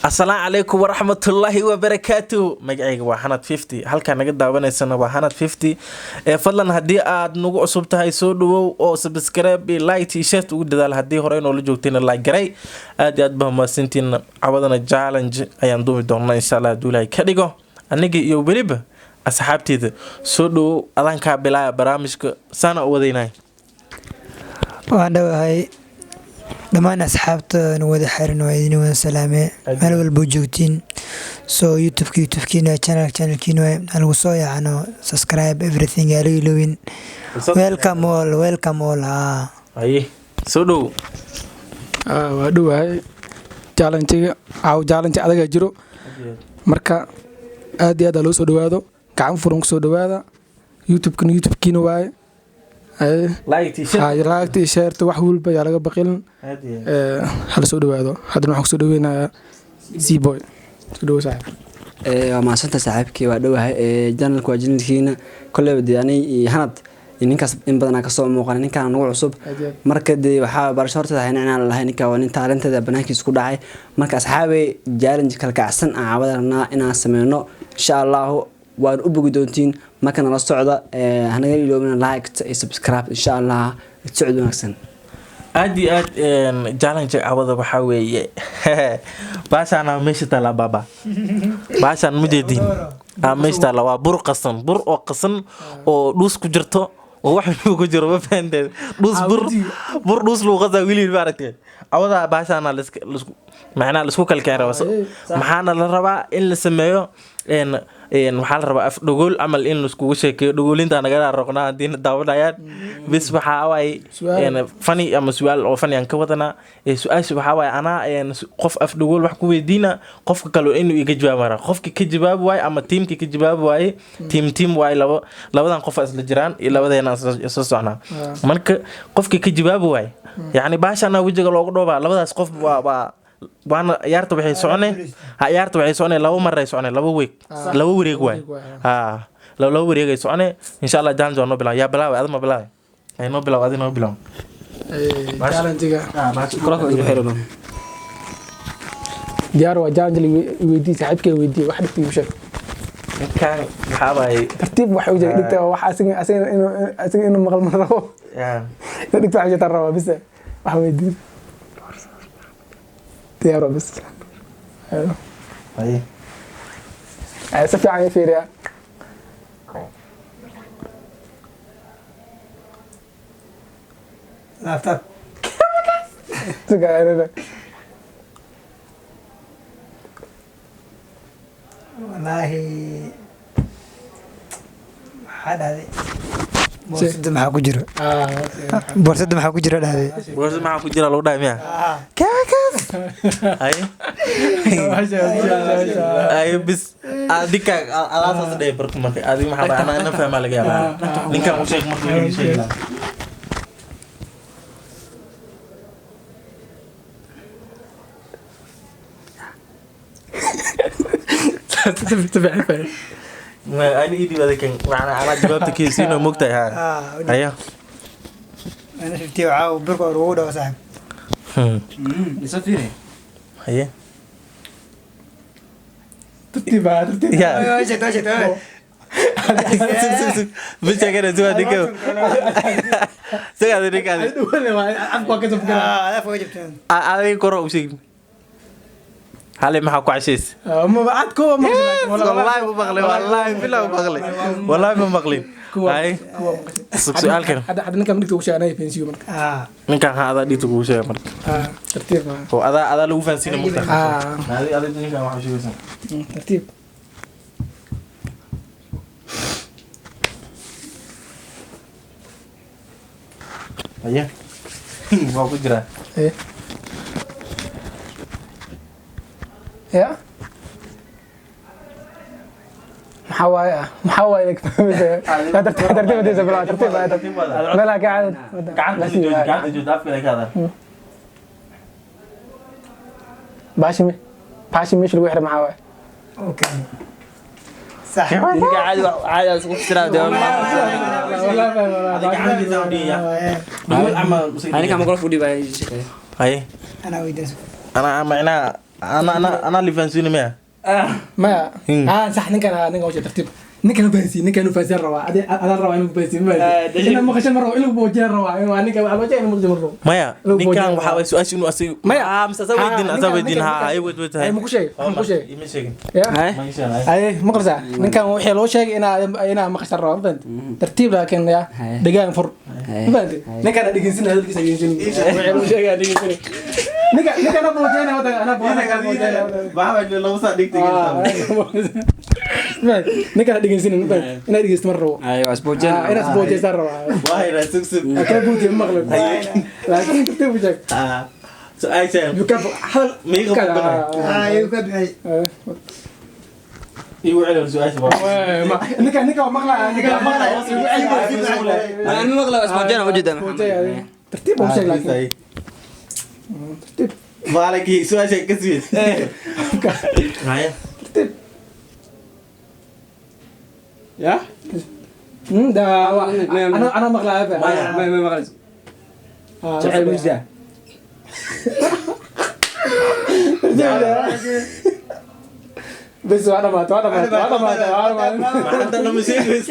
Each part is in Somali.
Assalaamu calaykum waraxmatullaahi wabarakaatuh. Magacayga waa Hanad 50. Halkaan naga daawanaysana waa Hanad 50. Fadlan haddii aad nagu cusub tahay soo dhawow oo subscribe iyo like iyo share ugu dadaal haddii hore inoo la joogtayna like garay. Aad iyo aad baa mahadsantiin. Cawadana challenge ayaan duubi doonaa insha Allah hadduu Ilaahay ka dhigo. Aniga iyo weliba asxaabteyda soo dhawow adankaa bilaaya barnaamijka sana u wadaynay. waan dhawahay dhammaan asxaabta wada xiran waa idin wada salaame meel walba joogtiin so youtube-kiina channelkiina waa lagu soo yaacano subscribe everything yaa lagu ilowin welcome all Aye soo dhawow waa dhawahay challenge adaga jiro marka aad iyo aad loo soo dhawaado gacan furan ku soo dhawaada youtube-kiina waaye like share wax walba yaa laga baqilin hal soo dhawaado hadana waxaan ku soo dhaweynayaa C-boy soo dhawo saaxiib waa maasanta saaxiibkii waa dhawahay channelka waa channelkiina kulleeba diyaanay Hanad ninkaas in badan ka soo muuqan ninkan nagu cusub marka waxa barasho horta inaan lahayn ninka waa nin talented banaankiisa ku dhacay marka asxaabay challenge kala kacsan aan cawadarna inaan sameeyno insha Allah waan u bogi doontiin marka nala socda hanaga iloobina like iyo subscribe insha Allah socod wanaagsan aad iyo aad challenge cawada waxa weeye baasana meesha tala baba baasan mujeedin meesha tala waa bur oo qasan oo dhus ku jirto oo wax ku jiro ma fahanteen bur dhus loo qada wiilil baaragtay cawada baasana macna la isku kala keenay maxaana la rabaa in la sameeyo waxaa la rabaa af dhugul amal in laiskugu sheekeeyo dhugulinta naga roqnaa hadii daawadayaan bis waxa waay funny ama su'aal oo funny aan ka wadana su'aasha waxa waay ana qof af dhugul wax ku weydiina qofka kale inuu iga jawaabo qofka ka jawaab waay ama teamka ka jawaab waay team waay labadan qof isla jiraan iyo labadeena soo socnaa marka qofka ka jawaab waay yani baashana wajiga loogu dhoobaa labadaas qof waa وانا يارت waxay soconay laba mar ay soconay laba wareeg waay laba wareeg ay soconay insha Allah jaan jono bilaa ya bilaa adma bilaa ay no bilaa adina no bilaa challenge-ga kula ku xirano diyaar waa challenge weydii saaxiibkay weydii wax dhigtay u sheeg kan xaabay tartiib wax u jeed dhigtay wax asiga inuu maqal marabo dhigtay wax tar raba bis wax weydii diyaar bas ay safi aan fiiriya laptop tagayna wallahi hadade borsada maxaa ku jiro dhahday boorsa maxaa ku jira loo dhaamiya ay bis adika alaasas dhay barku markay adiga maxaa ana fahmaa laga yaabaa ninkan u sheeg markii uu sheegay ما أنا إيدي هذا كان معنا على جوابتك كيسين ومقطع ها أيه أنا شفتيه وعاو بركو روده وصاحب يسافر أيه tartiib يا واجد بس كده زوا ديكو سكاد ديكو afka ka soo fikira لا فوق جبتين أنا كورو وشيء هالي ما حكوا عشيس ما بعد كو والله ما مغلي هاي سؤال كان هذا ninka dhigtay u sheegnay fansiyo marka ninkan hada dhigtay uu sheegay marka tartiib oo ada lagu fansiina mugta hadi ninkan waxa sheegaysan tartiib ayaa waa ku jira ya maxaa waaye tartiib meelaha gacanta judaaf kale ka hadal baashi meesha lagu xiro maxaa waaye اوكي صح عادي اسكو ترى انا كان مقول فودي باي هاي انا ويدرس انا معناها أنا اللي فانسوني معه maya sax ninkan hawsha tartiib ninkan u fahansiin rabaa adaan rabaa inuu fahansiin ina maqashan mar rabo inuu boojiyaan rabaa ninkan waxa boojiyaan inuu maqashan rabo maya ninkan waxa way su'aasha inuu asig Maya. masa weydiin ha ay wad wad ay ma ku sheegay ma ku sheegay ima sheegin ya Hay. ma sheegin ay maqalsa ninkan wixii loo sheegay inaa maqashan rabaa fahant tartiib laakiin ya Hay. degaan fur Hay. fahant ninkan dhegeysin hadalkiisa dhegeysin wixii loo sheegay dhegeysin ninkan ana boojiyaan wada ana boojiyaan waxa loo sa dhigtay ninkan dhegeysin inaa dhegeysto mar rabo Ay, waa isboojeen. inaad boojiyaan rabaa wahay rasugsug كان بودي مغلب لكن كنت وجهك su'aal shan يكف حل ميغا بقنا ayuu ka bixiyay igu celi su'aasha ما نكا مغلى نكا مغلى Aan ma maqlay, waa isboojeen, waa ujeedaa, Maxamed. ترتيب مو شيء لكن ترتيب مالكي سؤال شيء كسبت معايا يا ده انا مغلى ابا Ma maqlay. Jacayl ma jirtaa? بس انا ما انت لما شيء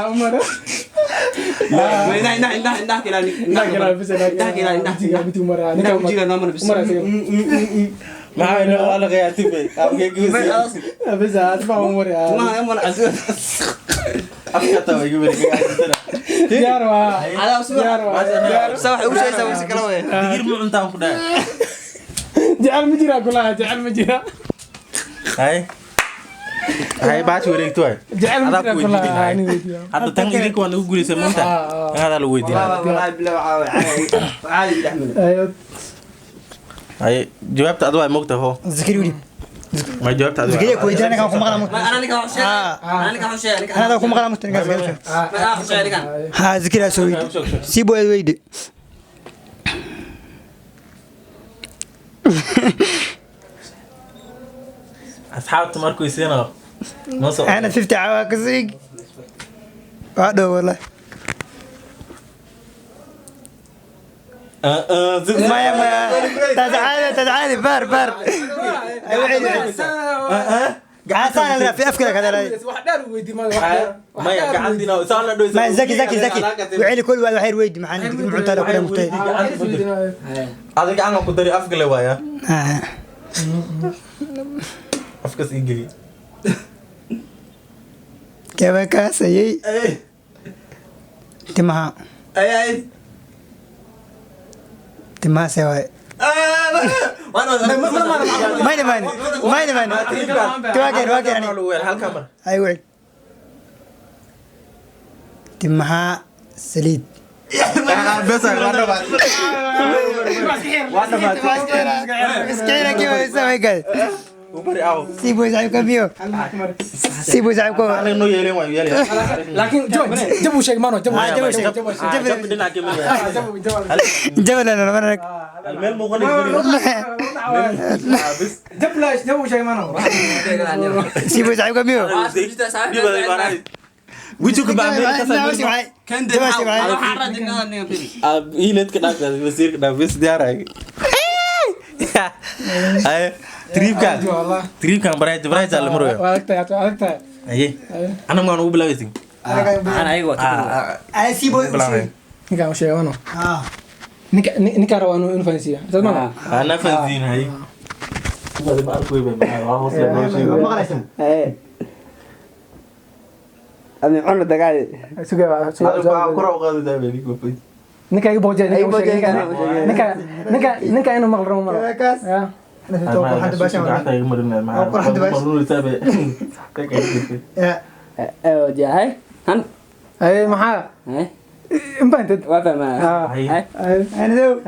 عمر Indah kira ni. Indah ujian nomor bis. معايا والله غيرتي بي بس هتبقى عمر يا Ma ma asu. افكر يقول لك يا روى Ada usul. Sawa ugu sheegaysaa wasi kala way. دير مو انت كده جعل مجرى كلها جعل مجرى هاي باش وريك توي جعل مجرى كلها هذا تنقلك وانا اقول لك انت هذا اللي ودي Wallahi bilaw caadi Ahmed. ايوه هاي جوابت ادوى موقته هو zakari weli ما جاوبت ادوى zakariya ku weydiina ninkan ku maqla Ma ana ninka wax sheegay. Ana ninka wax sheegay. anada ku maqla musta ninkan zakariya Ma wax sheegay ninkan. ha zakariya soo weydi si boo weydi اصحاب تماركو يسينا نص انا 50 عوا كسيق هذا والله ما تدعالي بار عسان في افكارك هذا ما قعدنا سالنا دوي ما زكي وعلي كل واحد وحير ويدي معنا معتاد كل متي هذا قاعد نقول دري افكر لوايا افكس انجلي كيف كاسي تمها Ay. تمها سواي ماني تواجر هل كاميرا اي وعد تمها سليد بس وانا ما مسكينه كيف يسوي كذا وبري او سيبوا يزعلوا كميو سيبوا يزعلوا انا انه يلين وين يلين لكن جبوا شيء ما جبوا شيء جبل انا انا الميل مو غني بس جبوا شيء ما سيبوا يزعلوا كميو وجهك بعمل Kan Jawab sih, Bang. Ada harad dengan ni pilih. ilet kena wazir kena bes dia rai ay trip kan berai jalan mero وقتها aye ana mau nubu bela wesing Ana aygo. انا سيبوا نكا شيء ما اه نكا روانو انفانسيا تسمع ana fazin hay bade bar koy be ma hosle no shi ما قرأتم Ani cunno dagaal. سوغا ada ko raw qado da be ko fay نكا يبوجا نكا انه مغرم مره كاس يا انا في توقع حد باشا أقول حد باش. Jahay. Han. اي محا Eh. انت انت Wa fahma. انا ذو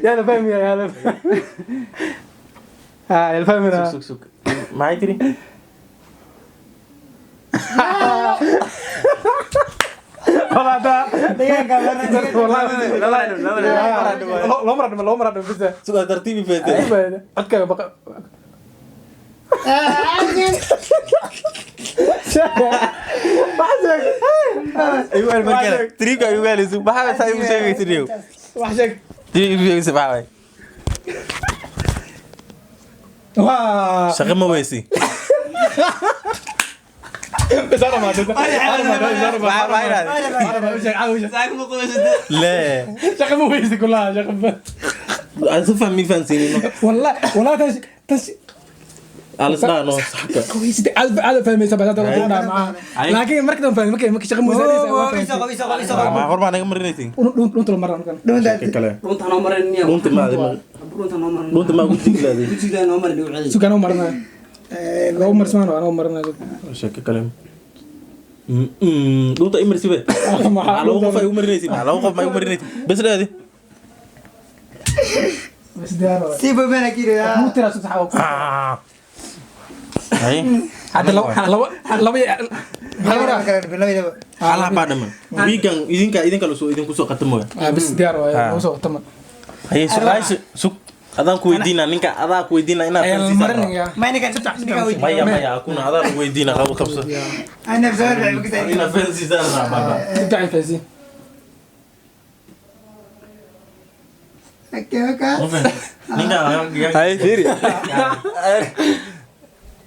يا لا فاهم يا لا ها الفهم ده معي تري والله ده والله لا مرة بس سوق ترتيبي فات عدك بقى ايوه المكان تريكا ايوه لسه بحاول سايب شيء تريو وحشك تريكا سبعه واه شغل ما ويسي زرع ما زرع لا شغل مو ويسي كلها شغل اشوف مين فانسيني والله تش على صدانه صحك كويس هذا فاهم سبعة معاه لكن مركز فاهم مركز شغل مو ما هو ما مرنيتي نونت المرة كان كلام runta anoo marin niyo runta ma runta anoo marin runta ma قلت لك dugsiga anoo marin u celi سو كانوا مرنا لو مرسمان وانا مرنا شك كلام runta imir sibe على وقف اي مرنيتي على وقف ما مرنيتي بس هذه بس دار سيبه بينا كده مو ترى صح هاي هذا لو حالا بعد ما ويكان إذن كلو سو إذن كوسو قتمه بس دار وصو تمام هي سوق أذان كويدينا نينك أذان كويدينا إنا المرن يا ما أنا كان ما يا أكون أذان كويدينا خبو خبصة أنا بزار بكتير إنا فانسي زارنا بابا تبدأ فازي أوكي نينك هاي فيري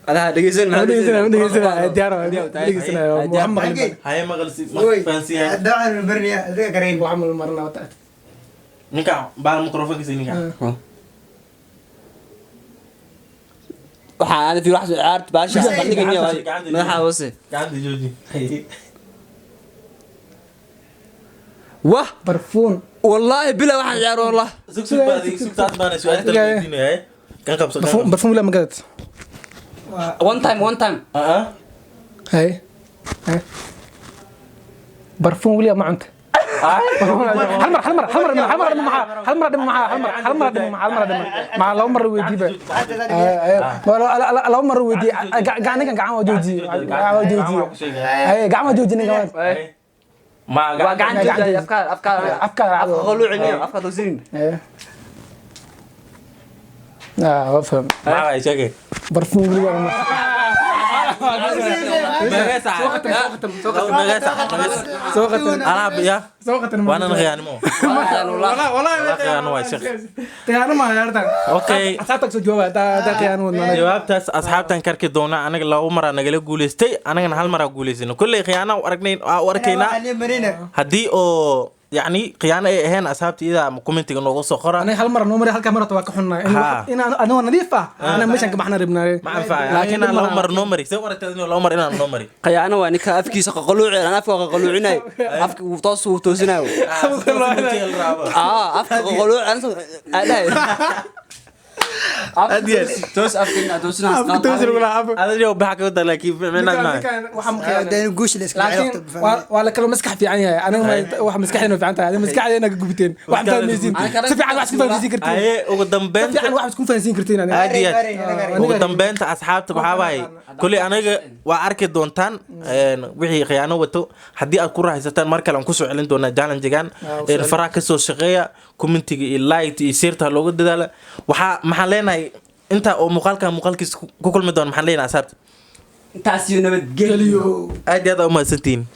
هذا دقيقة دقيقة دقيقة محمد هاي ما غلسي فانسي هاي الدعاء البرنية ذا كريم محمد المرنا وتأت نينك بعد ميكروفون كسي نينك waxaa aad fi wax ciyaarta baasha bandhigaya madaxa hoose قاعد جوجي wah برفون wallahi bila waxaan ciyaaro wallah سوق بعدي سوق تاع بنا سؤال تلفزيوني هاي كان خبصة برفون لا ما قالت one time هاي برفون ولا ما انت مع لو مره ويدي لو مره ويدي قاعد قاعد وجوجي اي قاعد وجوجي ما قاعد افكار قلوعني افكار توسين اه افهم ما هاي شكل برفون ولا أنا بيا وأنا نغيان مو نغيان واي شيخ قيانو ما يردان أوكي أصحابك سو جواب دا قيانو jawaabtaas asxaabtan karki doona anaga laba mar nagala guuleystay anagana hal mar guuleysano kulli khiyaana arkaynaa haddii oo يعني khiyaano ay ahayn asxaabtayda ama commentiga noogu soo qora أنا هالمرة نومري هالكام مرة توقع حنا إن أنا نظيفة أنا مش أنك محنا ربنا ما أنفع لكن أنا لو مر نومري سوى رتدني لو مر إنا نومري qayaano waa ninka afkiisa qaqaluuci aan afka qaqaluucinay afka uu toos uu toosinayo afka qaqaluuci aan aday أديس toos afka toosina هذا اليوم بحكي وده لكن من دين قوش اللي لكن ولا كلام مسكح في عيني أنا واحد مسكح إنه في عنتها أنا مسكح أنا قبتين واحد فانسين سفي عن واحد سكون فانسين كرتين أيه وقدام بنت سفي عن واحد سكون فانسين كرتين أنا أديس وقدام بنت أصحاب تبعها كل أنا وأركض دونتان وحي خيانة وتو حدي أذكر حسيتان مركل أنكسو علن دونا جالن جيجان الفراق السو شقية كومنتي اللايت يصيرتها لو قد دالا وح محلنا أنت أو مقالك كل مدون محلنا أصحاب taas iyo nabad geliyo أدي هذا ما ستين